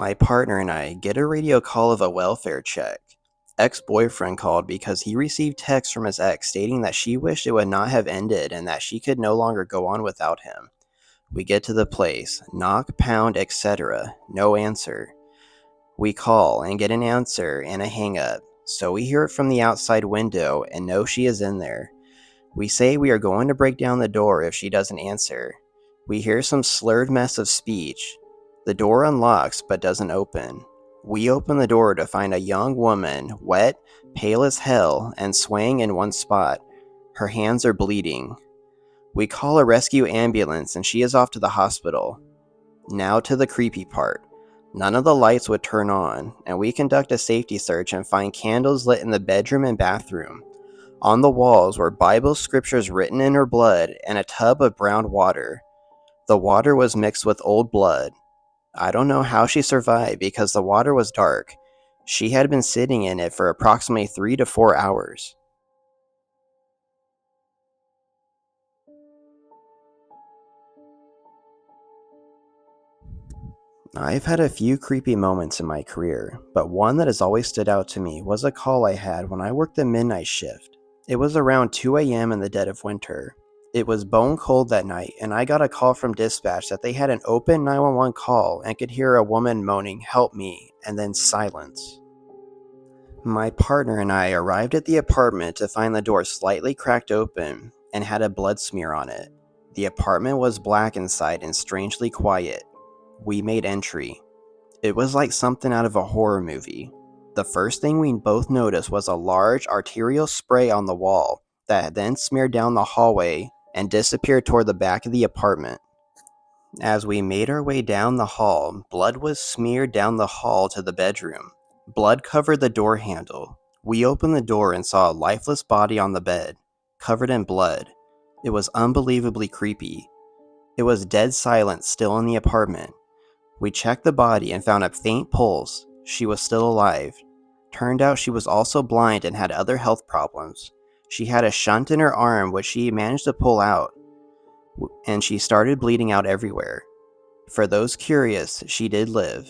My partner and I get a radio call of a welfare check. Ex-boyfriend called because he received text from his ex stating that she wished it would not have ended and that she could no longer go on without him. We get to the place, knock, pound, etc. No answer. We call and get an answer and a hang up. So we hear it from the outside window and know she is in there. We say we are going to break down the door if she doesn't answer. We hear some slurred mess of speech. The door unlocks but doesn't open. We open the door to find a young woman, wet, pale as hell, and swaying in one spot. Her hands are bleeding. We call a rescue ambulance and she is off to the hospital. Now to the creepy part. None of the lights would turn on, and we conduct a safety search and find candles lit in the bedroom and bathroom. On the walls were Bible scriptures written in her blood and a tub of brown water. The water was mixed with old blood. I don't know how she survived because the water was dark. She had been sitting in it for approximately 3 to 4 hours. I've had a few creepy moments in my career, but one that has always stood out to me was a call I had when I worked the midnight shift. It was around 2 a.m. in the dead of winter. It was bone cold that night, and I got a call from dispatch that they had an open 911 call and could hear a woman moaning, "Help me," and then silence. My partner and I arrived at the apartment to find the door slightly cracked open and had a blood smear on it. The apartment was black inside and strangely quiet. We made entry. It was like something out of a horror movie. The first thing we both noticed was a large arterial spray on the wall that then smeared down the hallway and disappeared toward the back of the apartment. As we made our way down the hall, blood was smeared down the hall to the bedroom. Blood covered the door handle. We opened the door and saw a lifeless body on the bed, covered in blood. It was unbelievably creepy. It was dead silent still in the apartment. We checked the body and found a faint pulse. She was still alive. Turned out she was also blind and had other health problems. She had a shunt in her arm which she managed to pull out, and she started bleeding out everywhere. For those curious, she did live,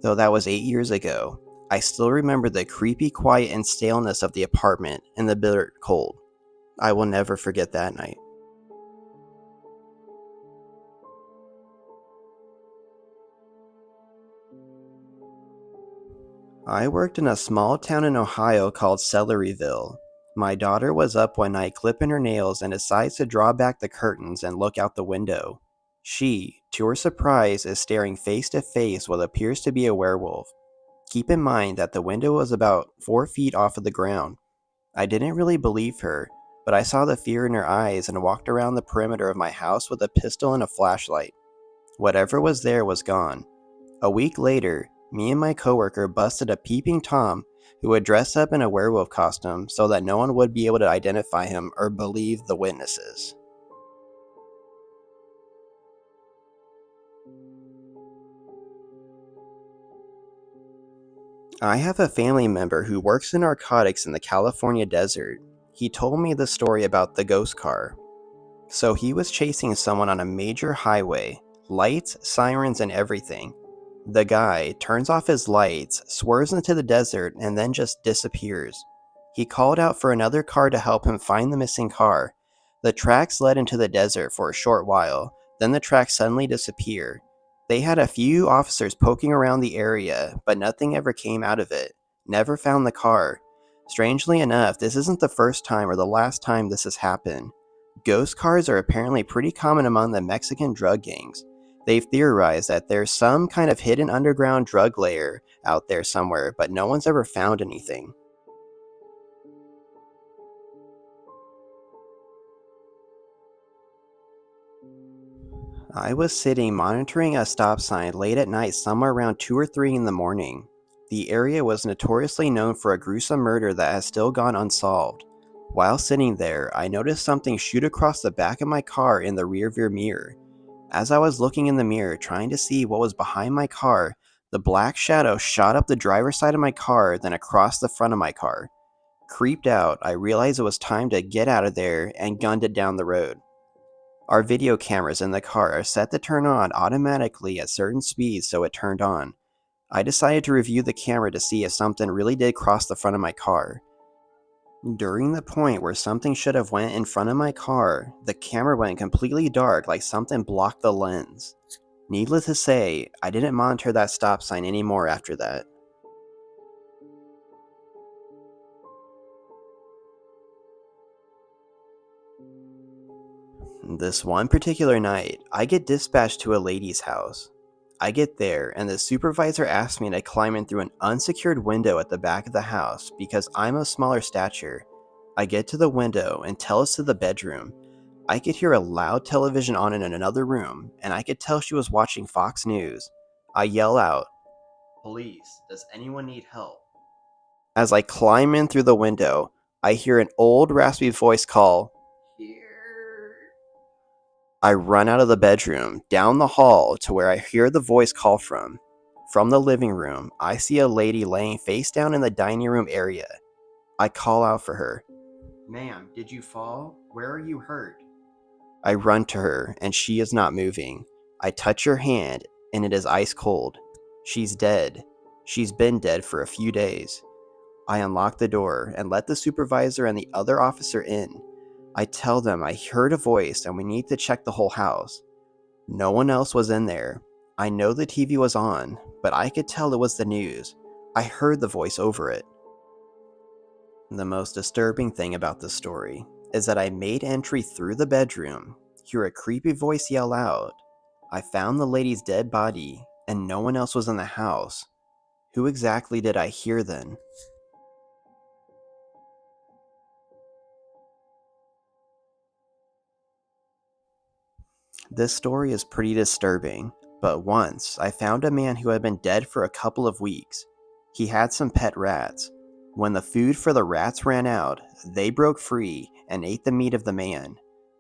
though that was 8 years ago. I still remember the creepy quiet and staleness of the apartment and the bitter cold. I will never forget that night. I worked in a small town in Ohio called Celeryville. My daughter was up one night clipping her nails and decides to draw back the curtains and look out the window. She, to her surprise, is staring face to face with what appears to be a werewolf. Keep in mind that the window was about 4 feet off of the ground. I didn't really believe her, but I saw the fear in her eyes and walked around the perimeter of my house with a pistol and a flashlight. Whatever was there was gone. A week later, me and my coworker busted a peeping Tom who would dress up in a werewolf costume so that no one would be able to identify him or believe the witnesses. I have a family member who works in narcotics in the California desert. He told me the story about the ghost car. So he was chasing someone on a major highway, lights, sirens, and everything. The guy turns off his lights, swerves into the desert, and then just disappears. He called out for another car to help him find the missing car. The tracks led into the desert for a short while, then the tracks suddenly disappear. They had a few officers poking around the area, but nothing ever came out of it. Never found the car. Strangely enough, this isn't the first time or the last time this has happened. Ghost cars are apparently pretty common among the Mexican drug gangs. They've theorized that there's some kind of hidden underground drug layer out there somewhere, but no one's ever found anything. I was sitting monitoring a stop sign late at night somewhere around 2 or 3 in the morning. The area was notoriously known for a gruesome murder that has still gone unsolved. While sitting there, I noticed something shoot across the back of my car in the rearview mirror. As I was looking in the mirror trying to see what was behind my car, the black shadow shot up the driver's side of my car, then across the front of my car. Creeped out, I realized it was time to get out of there and gunned it down the road. Our video cameras in the car are set to turn on automatically at certain speeds, so it turned on. I decided to review the camera to see if something really did cross the front of my car. During the point where something should have went in front of my car, the camera went completely dark like something blocked the lens. Needless to say, I didn't monitor that stop sign anymore after that. This one particular night, I get dispatched to a lady's house. I get there, and the supervisor asks me to climb in through an unsecured window at the back of the house because I'm of smaller stature. I get to the window and tell us to the bedroom. I could hear a loud television on in another room, and I could tell she was watching Fox News. I yell out, "Police, does anyone need help?" As I climb in through the window, I hear an old raspy voice call, "Here." I run out of the bedroom, down the hall to where I hear the voice call from. From the living room, I see a lady laying face down in the dining room area. I call out for her. "Ma'am, did you fall? Where are you hurt?" I run to her, and she is not moving. I touch her hand, and it is ice cold. She's dead. She's been dead for a few days. I unlock the door and let the supervisor and the other officer in. I tell them I heard a voice and we need to check the whole house. No one else was in there. I know the TV was on, but I could tell it was the news. I heard the voice over it. The most disturbing thing about this story is that I made entry through the bedroom, hear a creepy voice yell out. I found the lady's dead body, and no one else was in the house. Who exactly did I hear then? This story is pretty disturbing, but once I found a man who had been dead for a couple of weeks. He had some pet rats. When the food for the rats ran out, they broke free and ate the meat of the man.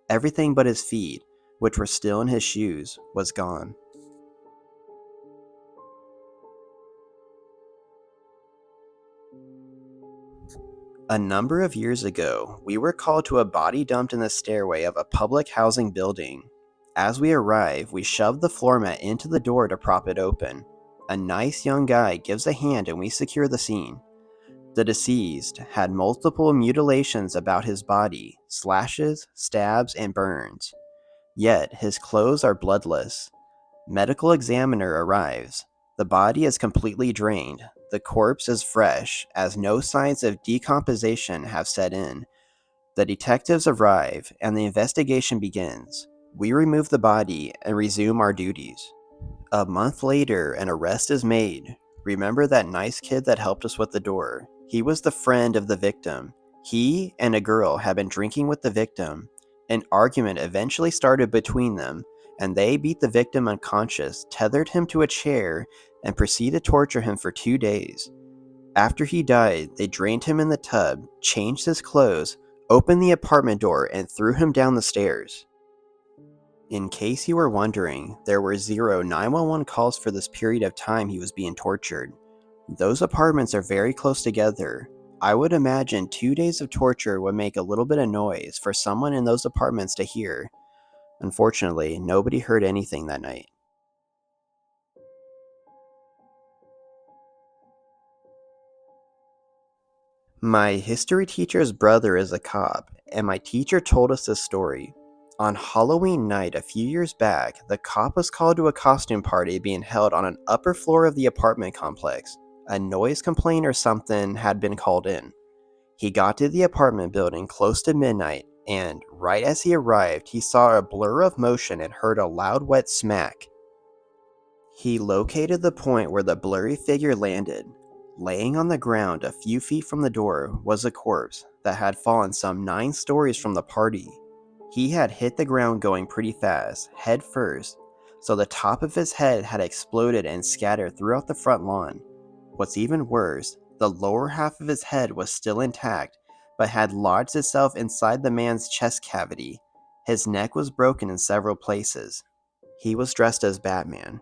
Everything but his feet, which were still in his shoes, was gone. A number of years ago, we were called to a body dumped in the stairway of a public housing building. As we arrive, we shove the floor mat into the door to prop it open. A nice young guy gives a hand and we secure the scene. The deceased had multiple mutilations about his body, slashes, stabs, and burns. Yet his clothes are bloodless. Medical examiner arrives. The body is completely drained. The corpse is fresh, as no signs of decomposition have set in. The detectives arrive, and the investigation begins. We remove the body and resume our duties. A month later, an arrest is made. Remember that nice kid that helped us with the door? He was the friend of the victim. He and a girl had been drinking with the victim. An argument eventually started between them, and they beat the victim unconscious, tethered him to a chair, and proceeded to torture him for 2 days. After he died, they drained him in the tub, changed his clothes, opened the apartment door, and threw him down the stairs. In case you were wondering, there were 0 911 calls for this period of time he was being tortured. Those apartments are very close together. I would imagine 2 days of torture would make a little bit of noise for someone in those apartments to hear. Unfortunately, nobody heard anything that night. My history teacher's brother is a cop, and my teacher told us this story. On Halloween night a few years back, the cop was called to a costume party being held on an upper floor of the apartment complex. A noise complaint or something had been called in. He got to the apartment building close to midnight, and right as he arrived, he saw a blur of motion and heard a loud wet smack. He located the point where the blurry figure landed. Laying on the ground a few feet from the door was a corpse that had fallen some 9 stories from the party. He had hit the ground going pretty fast, head first, so the top of his head had exploded and scattered throughout the front lawn. What's even worse, the lower half of his head was still intact, but had lodged itself inside the man's chest cavity. His neck was broken in several places. He was dressed as Batman.